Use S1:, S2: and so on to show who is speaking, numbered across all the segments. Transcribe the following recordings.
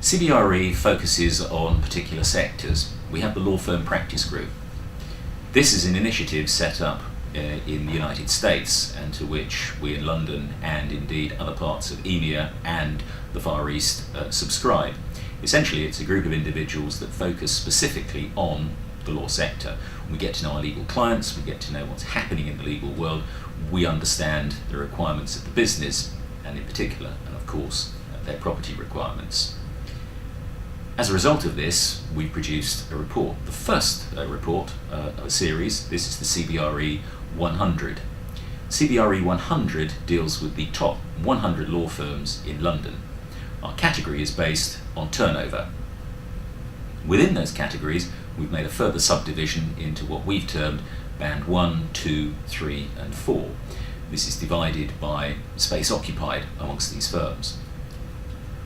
S1: CBRE focuses on particular sectors. We have the Law Firm Practice Group. This is an initiative set up in the United States, and to which we in London and indeed other parts of EMEA and the Far East subscribe. Essentially, it's a group of individuals that focus specifically on the law sector. We get to know our legal clients, we get to know what's happening in the legal world, we understand the requirements of the business, and in particular, and of course, their property requirements. As a result of this, we produced a report, the first report of a series. This is the CBRE 100. CBRE 100 deals with the top 100 law firms in London. Our category is based on turnover. Within those categories, we've made a further subdivision into what we've termed Band 1, 2, 3 and 4. This is divided by space occupied amongst these firms.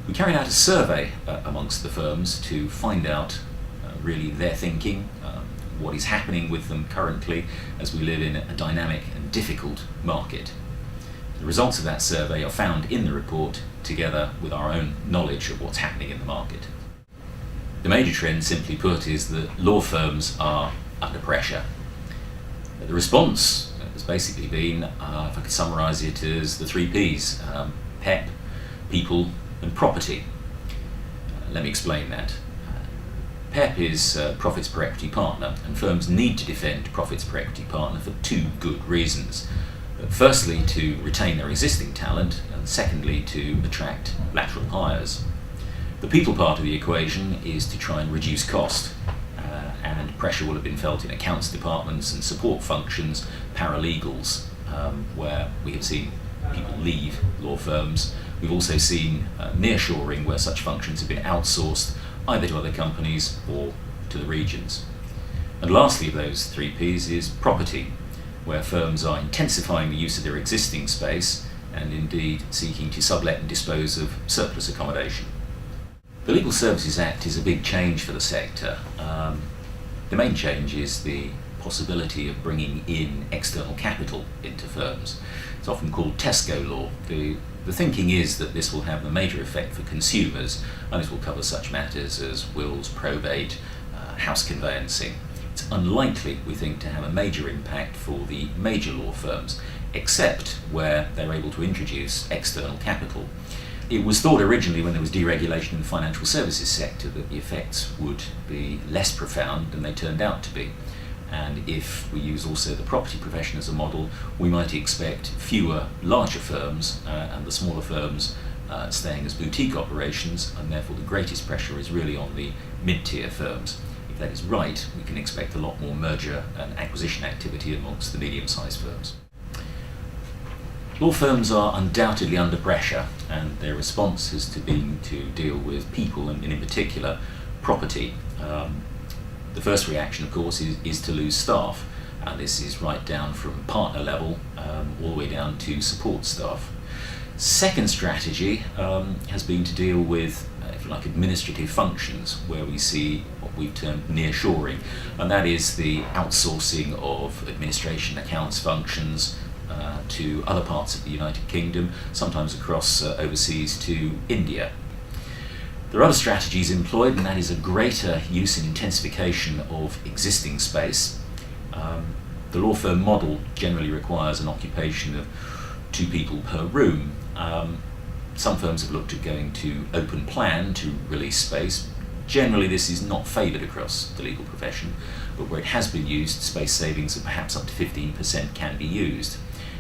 S1: We carried out a survey amongst the firms to find out really their thinking, what is happening with them currently as we live in a dynamic and difficult market. The results of that survey are found in the report together with our own knowledge of what's happening in the market. The major trend, simply put, is that law firms are under pressure. The response has basically been, if I could summarise it as the 3 Ps, PEP, people and property. Let me explain that. PEP is profits per equity partner, and firms need to defend profits per equity partner for 2 good reasons. Firstly, to retain their existing talent, and secondly, to attract lateral hires. The people part of the equation is to try and reduce cost, and pressure will have been felt in accounts departments and support functions, paralegals, where we have seen people leave law firms. We've also seen nearshoring, where such functions have been outsourced either to other companies or to the regions. And lastly of those 3 Ps is property, where firms are intensifying the use of their existing space and indeed seeking to sublet and dispose of surplus accommodation. The Legal Services Act is a big change for the sector. The main change is the possibility of bringing in external capital into firms. It's often called Tesco law. The thinking is that this will have a major effect for consumers, and it will cover such matters as wills, probate, house conveyancing. It's unlikely, we think, to have a major impact for the major law firms, except where they're able to introduce external capital. It was thought originally, when there was deregulation in the financial services sector, that the effects would be less profound than they turned out to be. And if we use also the property profession as a model, we might expect fewer larger firms and the smaller firms staying as boutique operations, and therefore the greatest pressure is really on the mid-tier firms. If that is right, we can expect a lot more merger and acquisition activity amongst the medium-sized firms. Law firms are undoubtedly under pressure, and their response has been to deal with people, and in particular property. The first reaction, of course, is to lose staff, and this is right down from partner level all the way down to support staff. Second strategy has been to deal with, if you like, administrative functions, where we see what we've termed nearshoring, and that is the outsourcing of administration accounts functions to other parts of the United Kingdom, sometimes across overseas to India. There are other strategies employed, and that is a greater use and intensification of existing space. The law firm model generally requires an occupation of 2 people per room. Some firms have looked at going to open plan to release space. Generally, this is not favoured across the legal profession, but where it has been used, space savings of perhaps up to 15% can be used.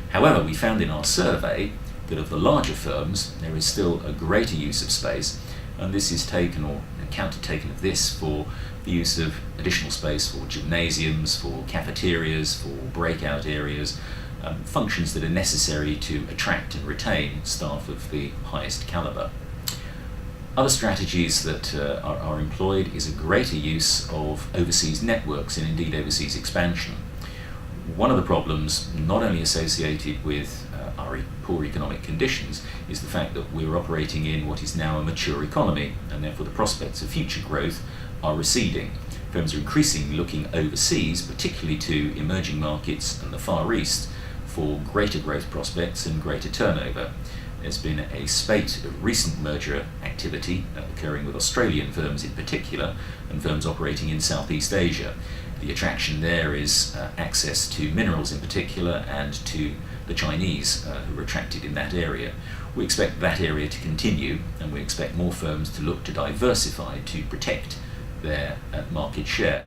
S1: However, we found in our survey that of the larger firms, there is still a greater use of space, and this is taken, or account taken of this, for the use of additional space for gymnasiums, for cafeterias, for breakout areas, functions that are necessary to attract and retain staff of the highest calibre. Other strategies that are employed is a greater use of overseas networks and indeed overseas expansion. One of the problems, not only associated with our poor economic conditions, is the fact that we're operating in what is now a mature economy, and therefore the prospects of future growth are receding. Firms are increasingly looking overseas, particularly to emerging markets and the Far East, for greater growth prospects and greater turnover. There's been a spate of recent merger activity occurring with Australian firms in particular, and firms operating in Southeast Asia. The attraction there is access to minerals in particular and to the Chinese who are attracted in that area. We expect that area to continue, and we expect more firms to look to diversify to protect their market share.